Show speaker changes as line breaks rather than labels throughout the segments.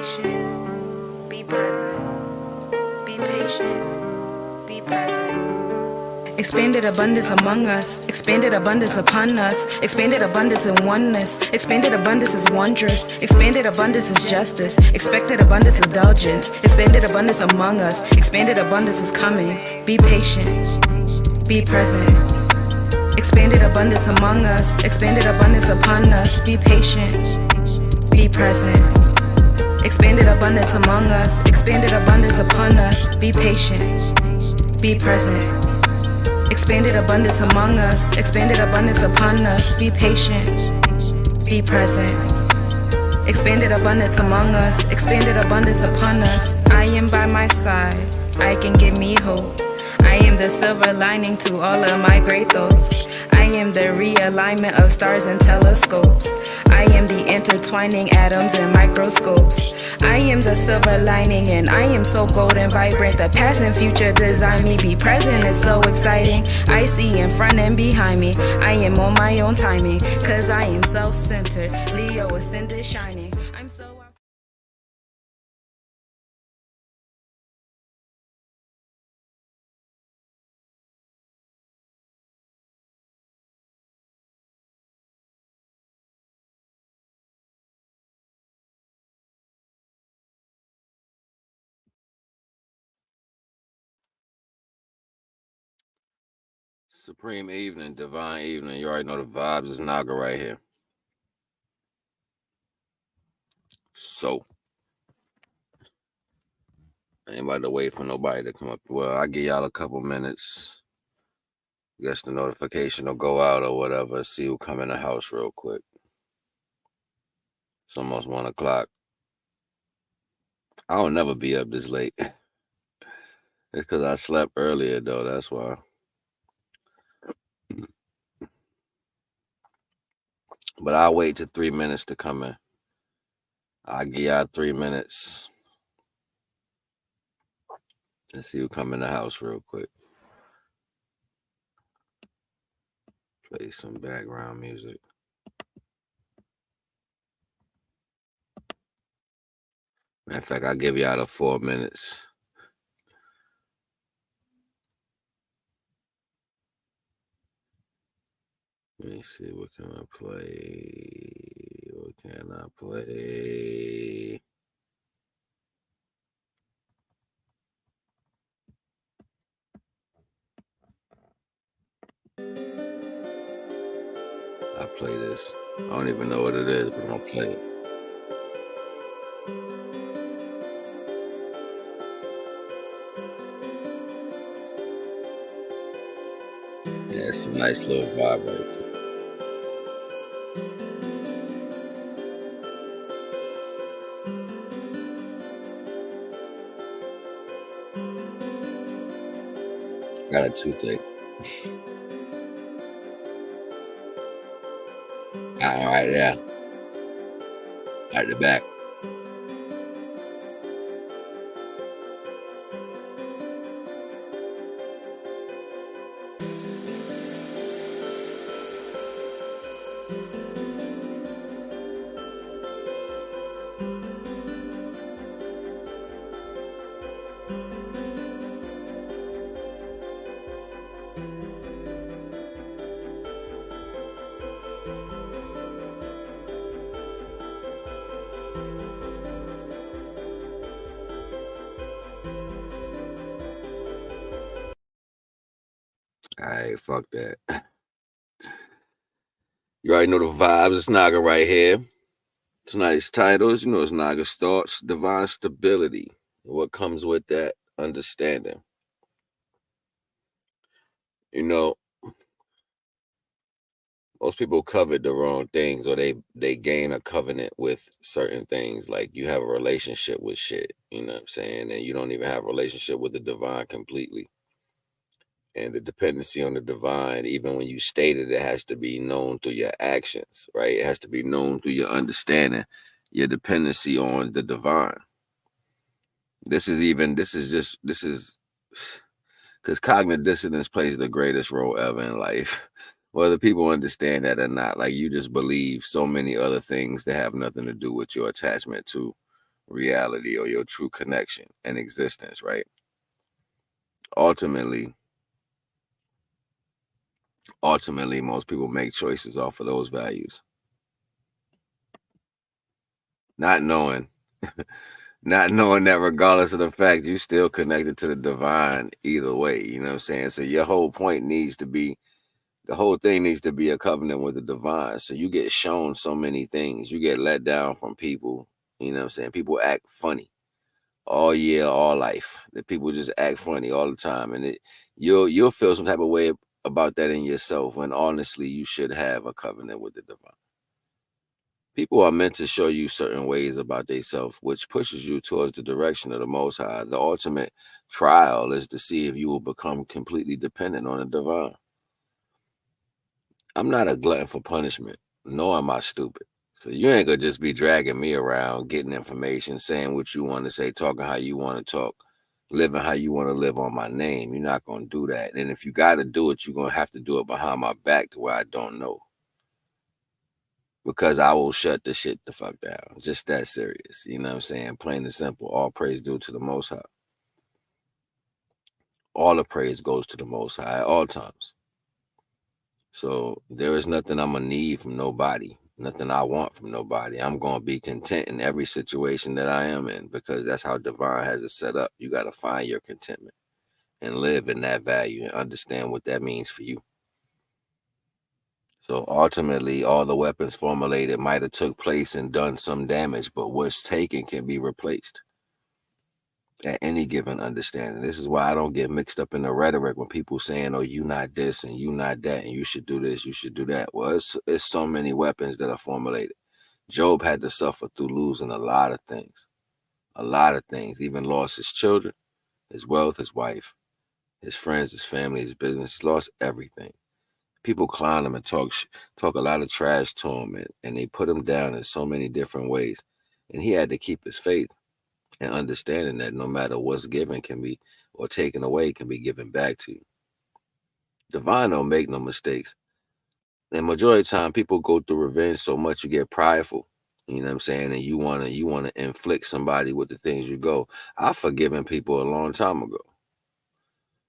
patient, be present, be patient, be present. Expanded abundance among us, expanded abundance upon us, expanded abundance in oneness, expanded abundance is wondrous, expanded abundance is justice, expected abundance is indulgence, expanded abundance among us, expanded abundance is coming. Be patient, be present. Expanded abundance among us, expanded abundance upon us, be patient, be present. Expanded abundance among us, expanded abundance upon us, be patient, be present. Expanded abundance among us, expanded abundance upon us, be patient, be present. Expanded abundance among us, expanded abundance upon us. I am by my side, I can give me hope. I am the silver lining to all of my great thoughts. I am the realignment of stars and telescopes. I am the intertwining atoms and microscopes. I am the silver lining and I am so golden vibrant. The past and future design me. Be present is so exciting. I see in front and behind me. I am on my own timing, cause I am self-centered. Leo ascended shining. I'm so
Supreme evening, divine evening. You already know the vibes. It's Naga right here. So, I ain't about to wait for nobody to come up. Well, I give y'all a couple minutes. Guess the notification will go out or whatever. See who come in the house real quick. It's almost 1 o'clock. I don't never be up this late. It's because I slept earlier, though. That's why. But I'll wait till 3 minutes to come in. I'll give y'all 3 minutes. And see who come in the house real quick. Play some background music. Matter of fact, I'll give y'all the 4 minutes. Let me see, what can I play? What can I play? I play this. I don't even know what it is, but I'm gonna play it. Yeah, it's a nice little vibe right there. Got a toothache. All right, yeah. At the back. All right, fuck that. You already know the vibes. It's Naga right here. Tonight's titles, it's Naga's thoughts, divine stability. What comes with that understanding? Most people covet the wrong things, or they gain a covenant with certain things. Like you have a relationship with shit, you know what I'm saying? And you don't even have a relationship with the divine completely. And the dependency on the divine, even when you state it, it has to be known through your actions, right? It has to be known through your understanding, your dependency on the divine. This is because cognitive dissonance plays the greatest role ever in life. Whether people understand that or not, like you just believe so many other things that have nothing to do with your attachment to reality or your true connection and existence, right? Ultimately, most people make choices off of those values, not knowing, not knowing that regardless of the fact you still connected to the divine either way. You know what I'm saying? So your whole point needs to be the whole thing needs to be a covenant with the divine. So you get shown so many things. You get let down from people. You know what I'm saying? People act funny all year, all life. That people just act funny all the time, and you'll feel some type of way about that in yourself. When honestly, you should have a covenant with the divine. People are meant to show you certain ways about themselves, which pushes you towards the direction of the Most High. The ultimate trial is to see if you will become completely dependent on the divine. I'm not a glutton for punishment, nor am I stupid. So you ain't gonna just be dragging me around, getting information, saying what you want to say, talking how you want to talk, living how you want to live on my name. You're not gonna do that. And if you gotta do it, you're gonna have to do it behind my back to where I don't know. Because I will shut the shit the fuck down. Just that serious. You know what I'm saying? Plain and simple. All praise due to the Most High. All the praise goes to the Most High at all times. So there is nothing I'm gonna need from nobody, nothing I want from nobody. I'm gonna be content in every situation that I am in because that's how divine has it set up. You gotta find your contentment and live in that value and understand what that means for you. So ultimately, all the weapons formulated might have took place and done some damage, but what's taken can be replaced at any given understanding. This is why I don't get mixed up in the rhetoric when people saying, "Oh, you not this and you not that, and you should do this, you should do that." Well, it's so many weapons that are formulated. Job had to suffer through losing a lot of things. Even lost his children, his wealth, his wife, his friends, his family, his business. He lost everything. People clown him and talk a lot of trash to him, and they put him down in so many different ways. And he had to keep his faith and understanding that no matter what's given can be or taken away can be given back to you. Divine don't make no mistakes. And majority of the time people go through revenge so much you get prideful. You know what I'm saying? And you wanna inflict somebody with the things you go. I've forgiven people a long time ago.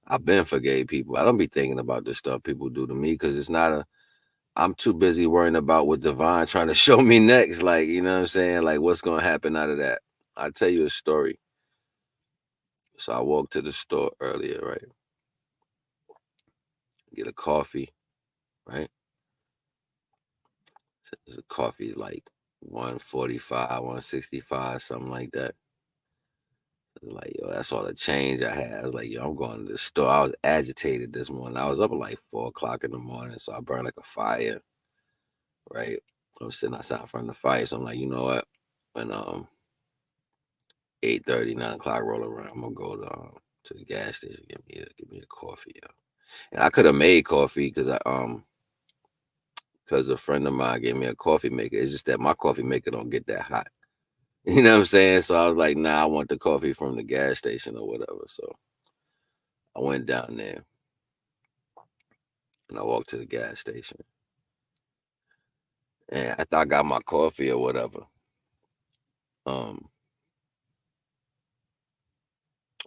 I've been forgave people. I don't be thinking about the stuff people do to me because it's not a I'm too busy worrying about what divine trying to show me next. Like, you know what I'm saying? Like what's gonna happen out of that. I'll tell you a story. So I walked to the store earlier, right? Get a coffee, right? So the coffee is like 145, 165, something like that. Like, yo, that's all the change I had. I was like, yo, I'm going to the store. I was agitated this morning. I was up at like 4 o'clock in the morning, so I burned like a fire, right? I was sitting outside in front of the fire, so I'm like, you know what? When 8:30, 9 o'clock roll around, I'm gonna go to the gas station, give me a coffee, yo. And I could have made coffee because a friend of mine gave me a coffee maker. It's just that my coffee maker don't get that hot. You know what I'm saying? So I was like, nah, I want the coffee from the gas station or whatever. So I went down there and I walked to the gas station. And after I got my coffee or whatever, um,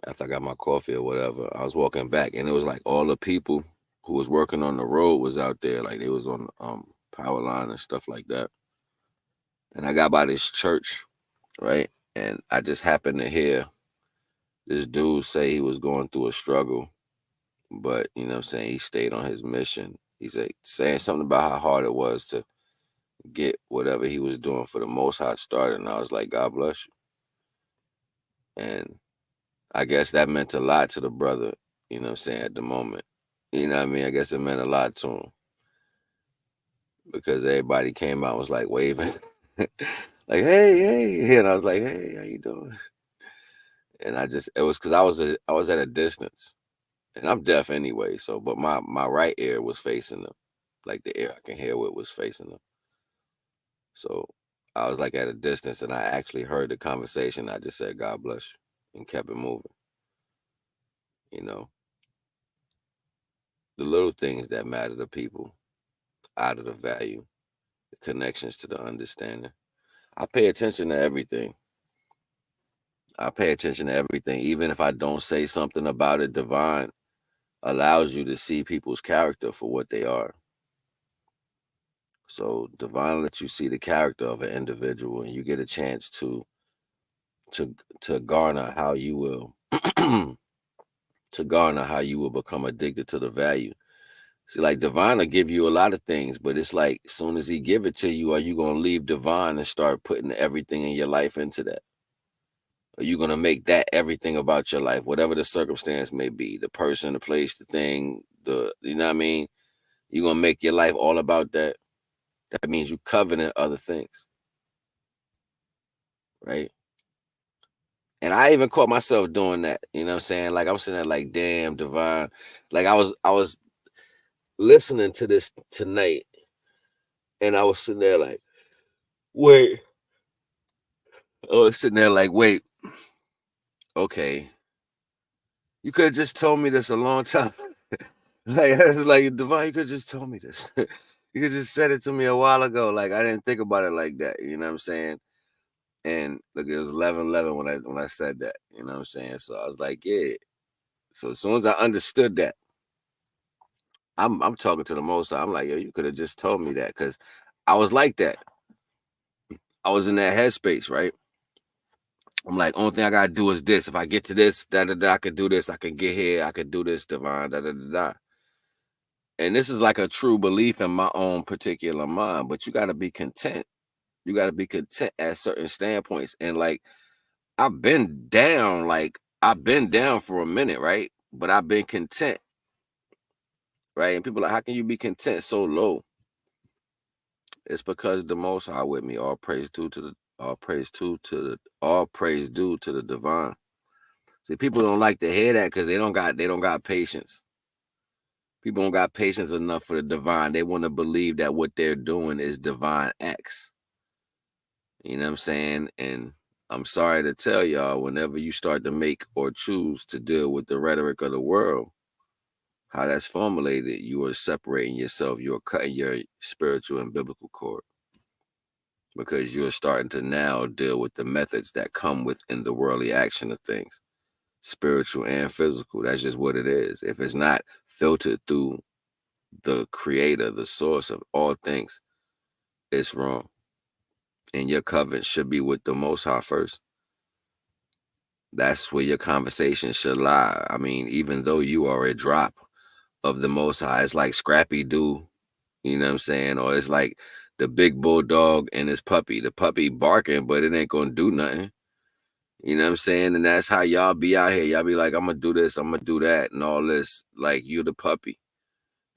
after I got my coffee or whatever, I was walking back and it was like all the people who was working on the road was out there. Like they was on power line and stuff like that. And I got by this church, right? And I just happened to hear this dude say he was going through a struggle, but you know what I'm saying, he stayed on his mission. He's like saying something about how hard it was to get whatever he was doing for the most high started. And I was like, God bless you. And I guess that meant a lot to the brother, you know what I'm saying, at the moment. You know what I mean? I guess it meant a lot to him because everybody came out and was like waving. Like, hey, hey. And I was like, hey, how you doing? And it was because I was at a distance. And I'm deaf anyway, so but my right ear was facing them. Like the ear I can hear with was facing them. So I was like at a distance and I actually heard the conversation. I just said, God bless you, and kept it moving. You know, the little things that matter to people out of the value, the connections to the understanding. I pay attention to everything. I pay attention to everything. Even if I don't say something about it, divine allows you to see people's character for what they are. So divine lets you see the character of an individual, and you get a chance to to garner how you will to garner how you will become addicted to the value. See, like divine will give you a lot of things, but it's like as soon as he give it to you, are you gonna leave divine and start putting everything in your life into that? Are you gonna make that everything about your life, whatever the circumstance may be, the person, the place, the thing, the you know what I mean? You gonna make your life all about that? That means you covenant other things, right? And I even caught myself doing that. You know what I'm saying? Like I'm sitting there like, damn, divine. Like I was listening to this tonight, and I was sitting there like, wait. I was sitting there like, wait, okay. You could have just told me this a long time. Like, I was like, divine, you could have just told me this. You could just said it to me a while ago. Like I didn't think about it like that. You know what I'm saying? And look, it was 11:11 when I said that. You know what I'm saying? So I was like, yeah. So as soon as I understood that, I'm talking to the Most High. I'm like, yo, you could have just told me that because I was like that. I was in that headspace, right? I'm like, only thing I gotta do is this. If I get to this, da da da, I could do this. I can get here. I could do this, divine, da da da da. And this is like a true belief in my own particular mind. But you gotta be content. You gotta be content at certain standpoints. And like, I've been down for a minute, right? But I've been content, right? And people are like, how can you be content so low? It's because the Most High with me. All praise due to the divine. See, people don't like to hear that because they don't got patience. People don't got patience enough for the divine. They want to believe that what they're doing is divine acts. You know what I'm saying? And I'm sorry to tell y'all, whenever you start to make or choose to deal with the rhetoric of the world, how that's formulated, you are separating yourself. You're cutting your spiritual and biblical cord because you're starting to now deal with the methods that come within the worldly action of things, spiritual and physical. That's just what it is. If it's not filtered through the creator, the source of all things, it's wrong. And your covenant should be with the Most High first. That's where your conversation should lie. I mean, even though you are a drop of the Most High, it's like Scrappy Doo, you know what I'm saying? Or it's like the big bulldog and his puppy. The puppy barking, but it ain't gonna do nothing. You know what I'm saying? And that's how y'all be out here. Y'all be like, I'm gonna do this, I'm gonna do that, and all this. Like you the puppy.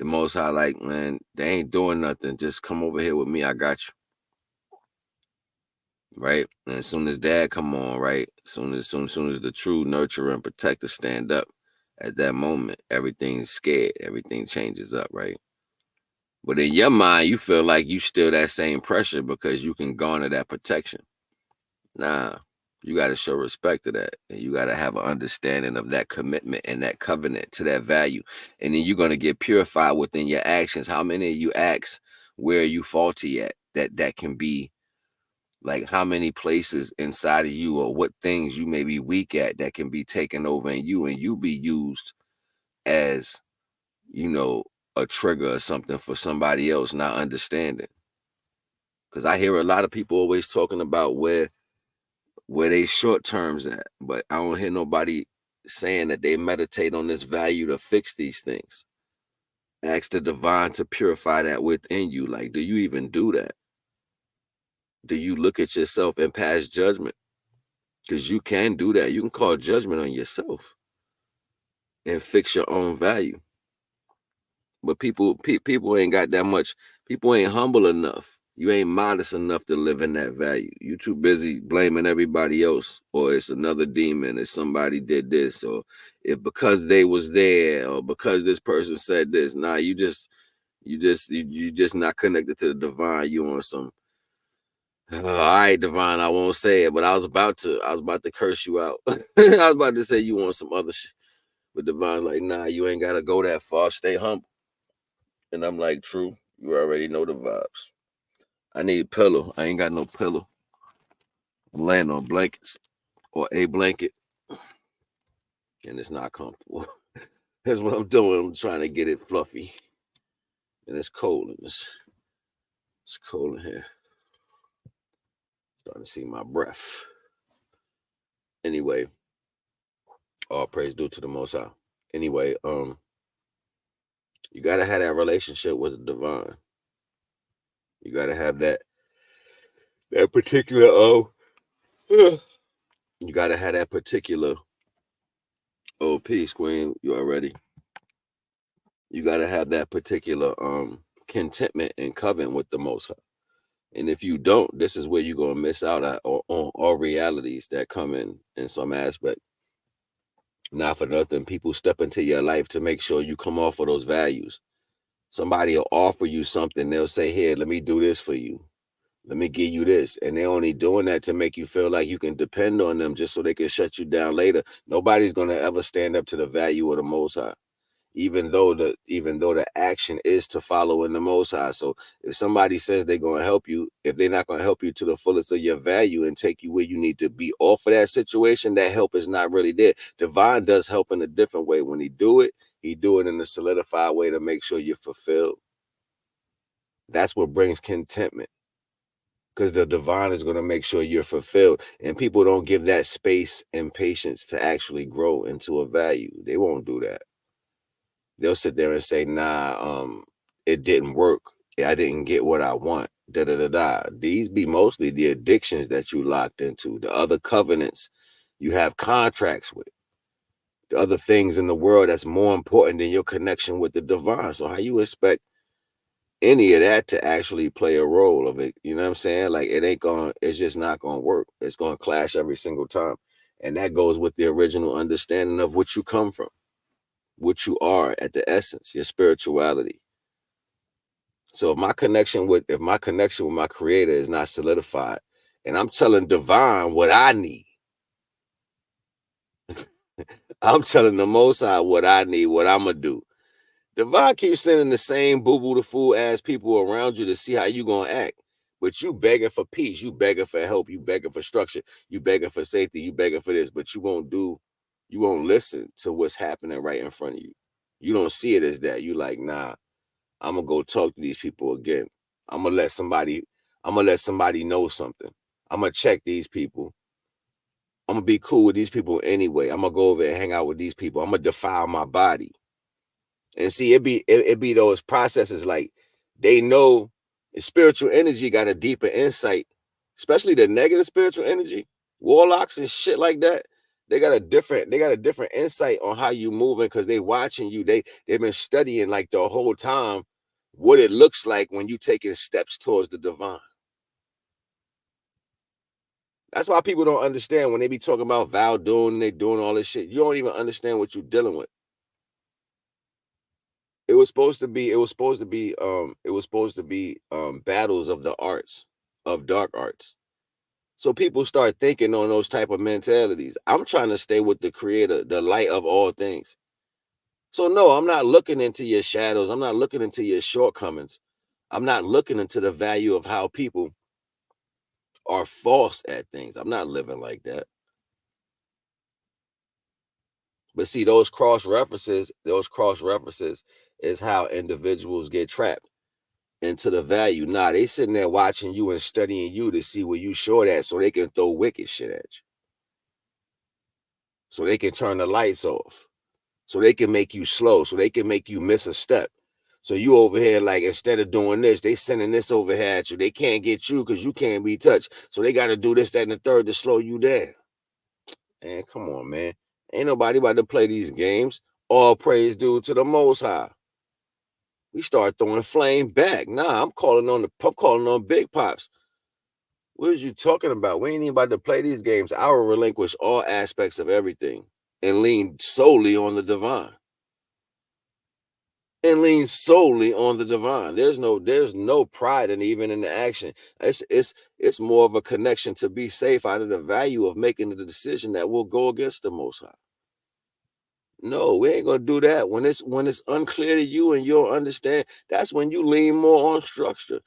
The Most High, like, man, they ain't doing nothing. Just come over here with me. I got you. Right? And as soon as dad come on, right? Soon as the true nurturer and protector stand up, at that moment, everything's scared. Everything changes up, right? But in your mind, you feel like you still that same pressure because you can garner that protection. Nah, you got to show respect to that. And you got to have an understanding of that commitment and that covenant to that value. And then you're going to get purified within your actions. How many of you acts where you faulty at? That can be like how many places inside of you or what things you may be weak at that can be taken over in you and you be used as, you know, a trigger or something for somebody else not understanding. Because I hear a lot of people always talking about where they short terms at, but I don't hear nobody saying that they meditate on this value to fix these things. Ask the divine to purify that within you. Like, do you even do that? Do you look at yourself and pass judgment? Because you can do that. You can call judgment on yourself and fix your own value. But people ain't got that much. People ain't humble enough. You ain't modest enough to live in that value. You too busy blaming everybody else, or it's another demon, if somebody did this, or if because they was there, or because this person said this. Nah, you just not connected to the divine. You on some all right, divine. I won't say it, but I was about to curse you out. I was about to say you want some other shit, but divine like, nah, you ain't gotta go that far. Stay humble. And I'm like, true. You already know the vibes. I need a pillow. I ain't got no pillow. I'm laying on blankets. or a blanket, and it's not comfortable. That's what I'm doing. I'm trying to get it fluffy, and it's cold in this. It's cold in here. Starting to see my breath. Anyway, all praise due to the Most High. Anyway, you gotta have that relationship with the divine. You gotta have that particular you gotta have that particular peace, Queen. You already. You gotta have that particular contentment and covenant with the Most High. And if you don't, this is where you're gonna miss out on all realities that come in some aspect. Not for nothing, people step into your life to make sure you come off of those values. Somebody will offer you something. They'll say, "Here, let me do this for you. Let me give you this." And they're only doing that to make you feel like you can depend on them just so they can shut you down later. Nobody's gonna ever stand up to the value of the Most High, even though the action is to follow in the Most High. So if somebody says they're going to help you, if they're not going to help you to the fullest of your value and take you where you need to be off of that situation, that help is not really there. Divine does help in a different way. When he do it in a solidified way to make sure you're fulfilled. That's what brings contentment, because the divine is going to make sure you're fulfilled, and people don't give that space and patience to actually grow into a value. They won't do that. They'll sit there and say, "Nah, it didn't work. I didn't get what I want." Da da da da. These be mostly the addictions that you locked into, the other covenants you have contracts with, the other things in the world that's more important than your connection with the divine. So how you expect any of that to actually play a role of it? You know what I'm saying? Like it's just not gonna work. It's gonna clash every single time. And that goes with the original understanding of what you come from, what you are at the essence, your spirituality. So if my connection with my creator is not solidified, and I'm telling divine what I need, I'm telling the Most High what I need, what I'm gonna do. Divine keeps sending the same boo-boo the fool ass people around you to see how you gonna act. But you begging for peace, you begging for help, you begging for structure, you begging for safety, you begging for this, but you won't listen to what's happening right in front of you. You don't see it as that. You like, nah, I'm gonna go talk to these people again. I'm gonna let somebody know something. I'm gonna check these people. I'm gonna be cool with these people anyway. I'm gonna go over and hang out with these people. I'm gonna defile my body. And see, it be those processes, like they know the spiritual energy got a deeper insight, especially the negative spiritual energy, warlocks and shit like that. They got a different insight on how you moving, because they watching you. They've been studying like the whole time what it looks like when you taking steps towards the divine. That's why people don't understand when they be talking about vow doing and they doing all this shit. You don't even understand what you're dealing with. It was supposed to be battles of the arts, of dark arts. So people start thinking on those type of mentalities. I'm trying to stay with the creator, the light of all things. So no, I'm not looking into your shadows. I'm not looking into your shortcomings. I'm not looking into the value of how people are false at things. I'm not living like that. But see, those cross references is how individuals get trapped into the value. Nah, they sitting there watching you and studying you to see where you short at, so they can throw wicked shit at you. So they can turn the lights off. So they can make you slow. So they can make you miss a step. So you over here, like, instead of doing this, they sending this over here at you. They can't get you because you can't be touched. So they got to do this, that, and the third to slow you down. Man, come on, man. Ain't nobody about to play these games. All praise due to the Most High. We start throwing flame back. Nah, I'm calling on Big Pops. What is you talking about? We ain't even about to play these games. I will relinquish all aspects of everything and lean solely on the divine. There's no pride in even in the action. It's more of a connection to be safe out of the value of making the decision that will go against the Most High. No, we ain't gonna do that. When it's unclear to you and you don't understand, that's when you lean more on structure.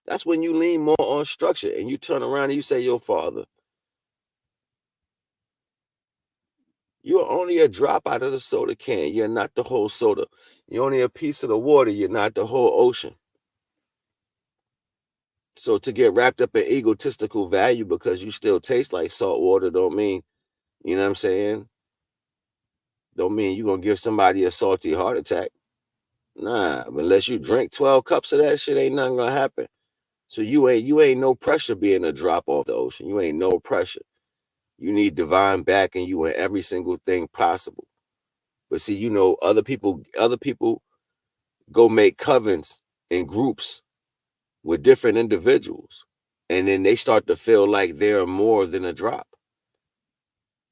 That's when you lean more on structure, and you turn around and you say, "Yo, Father, You're only a drop out of the soda can. You're not the whole soda. You're only a piece of the water. You're not the whole ocean. So to get wrapped up in egotistical value because you still taste like salt water don't mean, you know what I'm saying? Don't mean you're gonna give somebody a salty heart attack. Nah, unless you drink 12 cups of that shit, ain't nothing gonna happen. So you ain't no pressure being a drop off the ocean. You ain't no pressure. You need divine backing you in every single thing possible. But see, other people go make covens in groups with different individuals. And then they start to feel like they're more than a drop,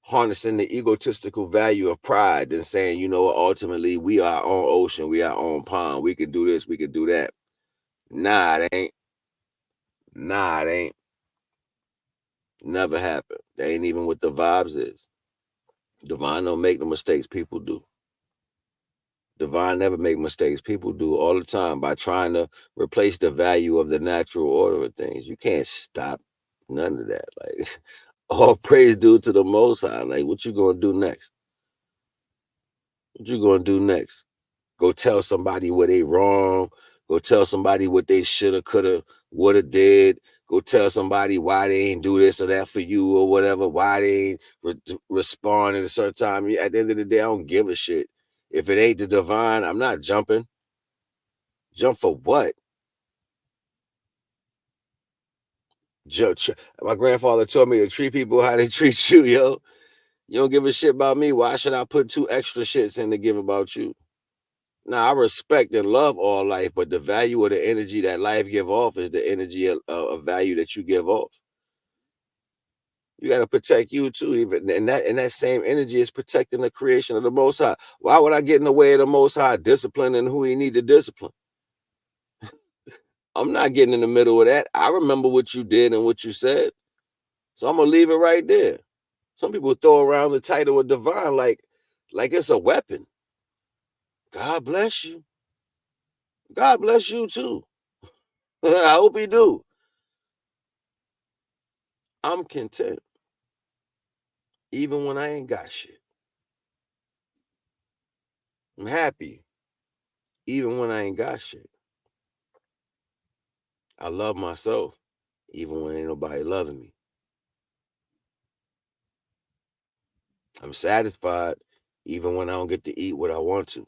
harnessing the egotistical value of pride and saying, you know, ultimately we are our own ocean, we are our own pond, we can do this, we can do that. Nah, it ain't. Nah, it ain't. Never happened. That ain't even what the vibes is. Divine don't make the mistakes people do. Divine never make mistakes. People do all the time by trying to replace the value of the natural order of things. You can't stop none of that. Like all praise due to the Most High. Like what you gonna do next? What you gonna do next? Go tell somebody where they wrong. Go tell somebody what they shoulda, coulda, woulda did. Go tell somebody why they ain't do this or that for you or whatever. Why they ain't respond at a certain time. At the end of the day, I don't give a shit. If it ain't the divine, I'm not jumping. Jump for what? My grandfather told me to treat people how they treat you, yo. You don't give a shit about me. Why should I put 2 extra shits in to give about you? Now, I respect and love all life, but the value of the energy that life give off is the energy of value that you give off. You got to protect you too, even and that same energy is protecting the creation of the Most High. Why would I get in the way of the Most High disciplining who he need to discipline? I'm not getting in the middle of that. I remember what you did and what you said, so I'm gonna leave it right there. Some people throw around the title of divine like it's a weapon. God bless you. God bless you too. I hope he do. I'm content even when I ain't got shit. I'm happy even when I ain't got shit. I love myself even when ain't nobody loving me. I'm satisfied even when I don't get to eat what I want to.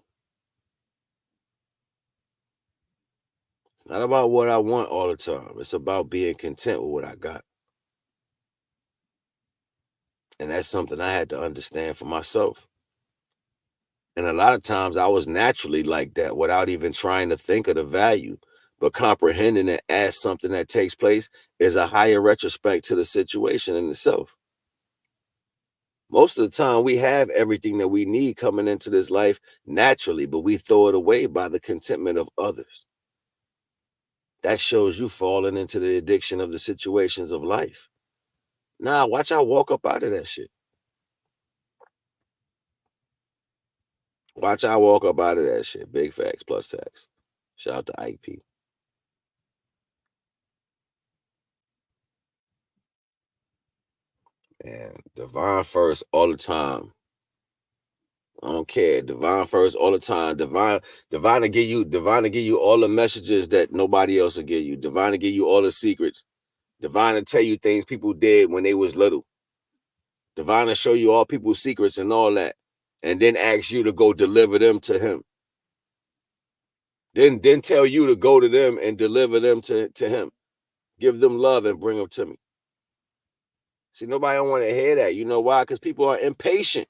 It's not about what I want all the time. It's about being content with what I got. And that's something I had to understand for myself. And a lot of times I was naturally like that without even trying to think of the value. But comprehending it as something that takes place is a higher retrospect to the situation in itself. Most of the time, we have everything that we need coming into this life naturally, but we throw it away by the contentment of others. That shows you falling into the addiction of the situations of life. Nah, watch I walk up out of that shit. Watch I walk up out of that shit. Big facts plus tax. Shout out to Ike P. And divine first all the time. I don't care. Divine first all the time. Divine to give you all the messages that nobody else will give you. Divine to give you all the secrets. Divine to tell you things people did when they was little. Divine to show you all people's secrets and all that. And then ask you to go deliver them to him. Then tell you to go to them and deliver them to him. Give them love and bring them to me. See, nobody don't want to hear that. You know why? Because people are impatient.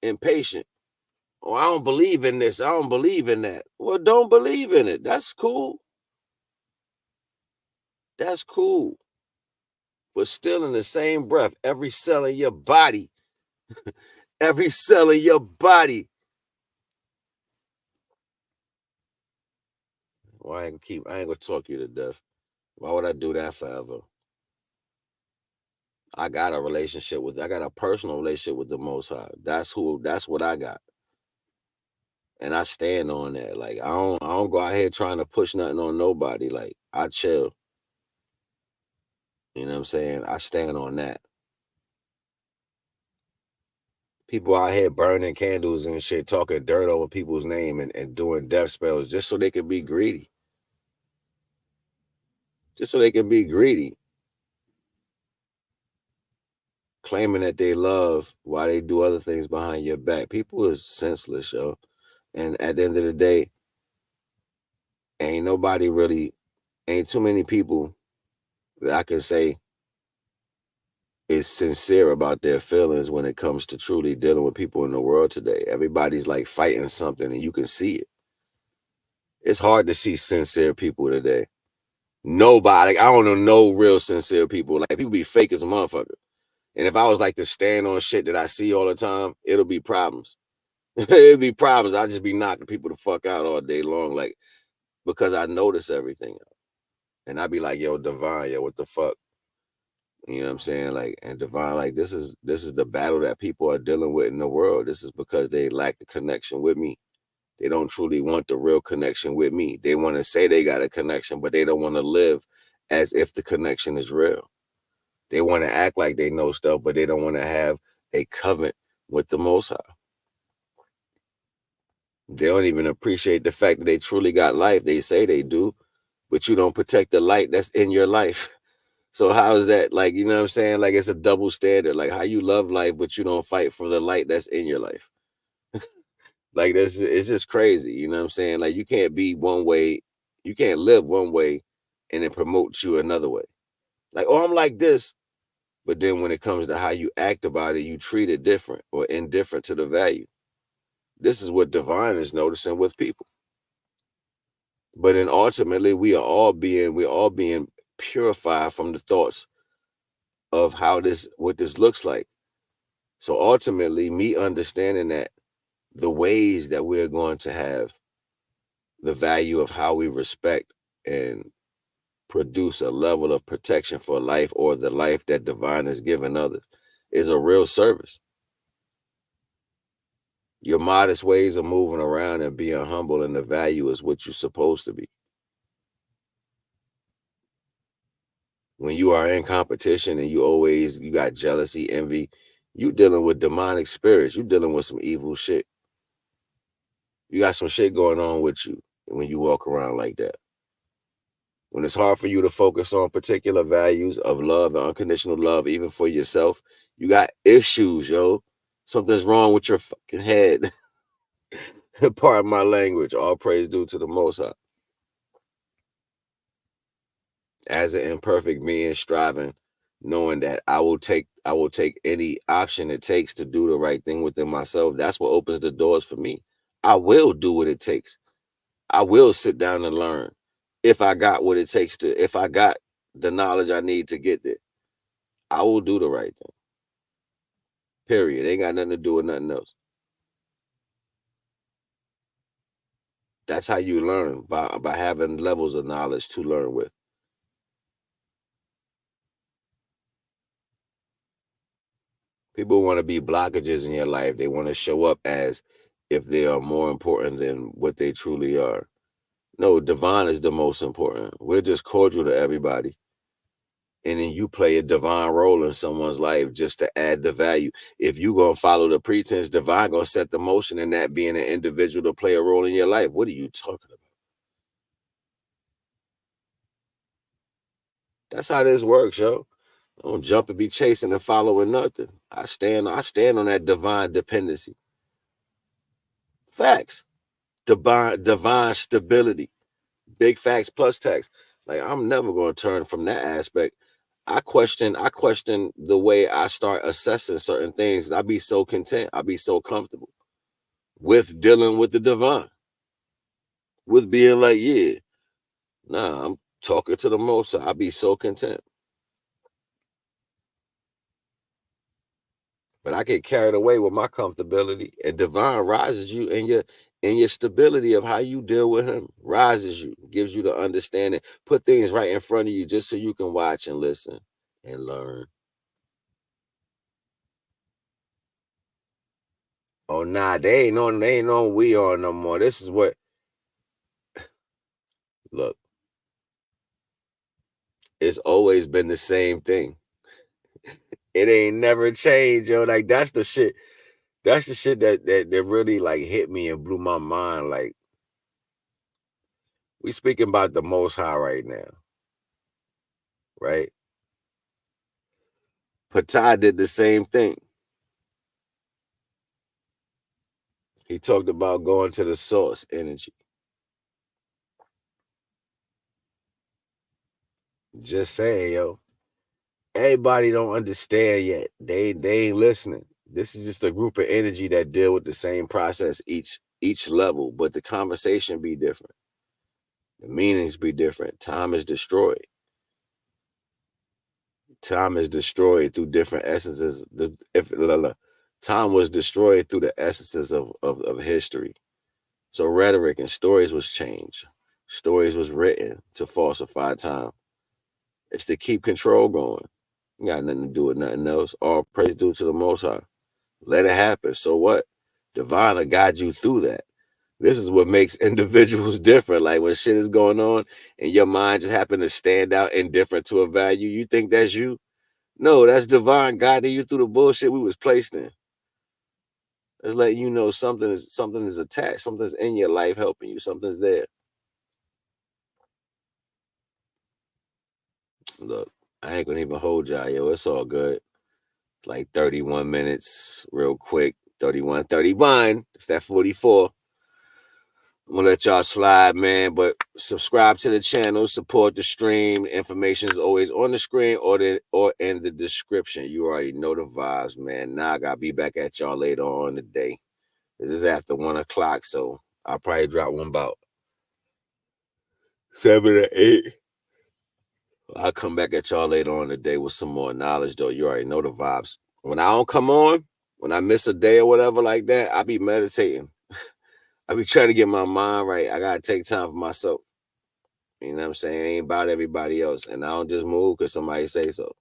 Impatient. Oh, I don't believe in this. I don't believe in that. Well, don't believe in it. That's cool. That's cool. But still in the same breath, every cell in your body, every cell in your body. Well, I ain't gonna talk you to death. Why would I do that forever? I got a personal relationship with the Most High. That's what I got. And I stand on that. Like I don't go out here trying to push nothing on nobody. Like I chill. You know what I'm saying? I stand on that. People out here burning candles and shit, talking dirt over people's name and doing death spells just so they can be greedy. Just so they can be greedy. Claiming that they love while they do other things behind your back. People is senseless, yo. And at the end of the day, ain't nobody really, ain't too many people that I can say is sincere about their feelings when it comes to truly dealing with people in the world today. Everybody's like fighting something and you can see it. It's hard to see sincere people today. Nobody, I don't know no real sincere people. Like people be fake as a motherfucker. And if I was like to stand on shit that I see all the time, it'll be problems. It'll be problems. I'll just be knocking people the fuck out all day long, like because I notice everything. And I'd be like, yo, Divine, yo, what the fuck? You know what I'm saying? Like, and Divine, like, this is the battle that people are dealing with in the world. This is because they lack the connection with me. They don't truly want the real connection with me. They want to say they got a connection, but they don't want to live as if the connection is real. They want to act like they know stuff, but they don't want to have a covenant with the Most High. They don't even appreciate the fact that they truly got life. They say they do, but you don't protect the light that's in your life. So how is that, like, you know what I'm saying? Like, it's a double standard. Like, how you love life, but you don't fight for the light that's in your life. Like, it's just crazy. You know what I'm saying? Like, you can't be one way. You can't live one way and then promote you another way. Like, oh, I'm like this. But then when it comes to how you act about it, you treat it different or indifferent to the value. This is what Divine is noticing with people. But then ultimately, we're all being purified from the thoughts of what this looks like. So ultimately, me understanding that the ways that we're going to have the value of how we respect and produce a level of protection for life or the life that Divine has given others is a real service. Your modest ways of moving around and being humble and the value is what you're supposed to be. When you are in competition and you got jealousy, envy, you dealing with demonic spirits. You dealing with some evil shit. You got some shit going on with you when you walk around like that. When it's hard for you to focus on particular values of love and unconditional love, even for yourself, you got issues, yo. Something's wrong with your fucking head. Pardon my language. All praise due to the Most High. As an imperfect being, striving, knowing that I will take any option it takes to do the right thing within myself. That's what opens the doors for me. I will do what it takes. I will sit down and learn if I got what it takes if I got the knowledge I need to get there. I will do the right thing. Period. Ain't got nothing to do with nothing else. That's how you learn, by having levels of knowledge to learn with. People want to be blockages in your life. They want to show up as if they are more important than what they truly are. No, Divine is the most important. We're just cordial to everybody. And then you play a divine role in someone's life just to add the value. If you gonna follow the pretense, Divine gonna set the motion in that being an individual to play a role in your life. What are you talking about? That's how this works, yo. I don't jump and be chasing and following nothing. I stand on that divine dependency. Facts. Divine stability. Big facts plus text. Like, I'm never gonna turn from that aspect. I question the way I start assessing certain things. I be so content. I be so comfortable with dealing with the divine. With being like, yeah, nah, I'm talking to the most. I be so content. But I get carried away with my comfortability. And divine rises you in your stability of how you deal with him, rises you, gives you the understanding, put things right in front of you just so you can watch and listen and learn. Oh nah, they ain't on we are no more. This is what look, it's always been the same thing. It ain't never changed, yo. Like, that's the shit. That's the shit that really like hit me and blew my mind. Like, we speaking about the Most High right now, right? Patah did the same thing. He talked about going to the source energy. Just saying, yo. Everybody don't understand yet. They ain't listening. This is just a group of energy that deal with the same process each level, but the conversation be different. The meanings be different. Time is destroyed. Time is destroyed through different essences. Time was destroyed through the essences of history. So rhetoric and stories was changed. Stories was written to falsify time. It's to keep control going. Got nothing to do with nothing else. All praise due to the Most High. Let it happen. So what? Divine will guide you through that. This is what makes individuals different. Like when shit is going on and your mind just happen to stand out indifferent to a value, you think that's you? No, that's divine guiding you through the bullshit we was placed in. It's letting you know something is attached, something's in your life helping you, something's there. Look, I ain't gonna even hold y'all, yo. It's all good. Like 31 minutes, real quick. 31. It's that 44. I'm gonna let y'all slide, man. But subscribe to the channel, support the stream. Information is always on the screen or in the description. You already know the vibes, man. Naga, I'll be back at y'all later on today. This is after 1 o'clock, so I'll probably drop one about 7 or 8. I'll come back at y'all later on today with some more knowledge, though. You already know the vibes. When I don't come on, when I miss a day or whatever like that, I be meditating. I be trying to get my mind right. I gotta take time for myself. You know what I'm saying? It ain't about everybody else. And I don't just move because somebody say so.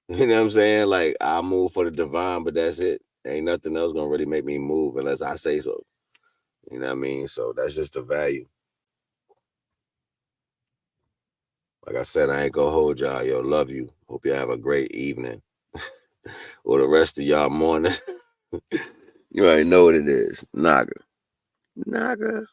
You know what I'm saying? Like, I move for the divine, but that's it. Ain't nothing else gonna really make me move unless I say so. You know what I mean? So that's just the value. Like I said, I ain't gonna hold y'all. Yo, love you. Hope you have a great evening. Or the rest of y'all morning. You already know what it is. Naga. Naga.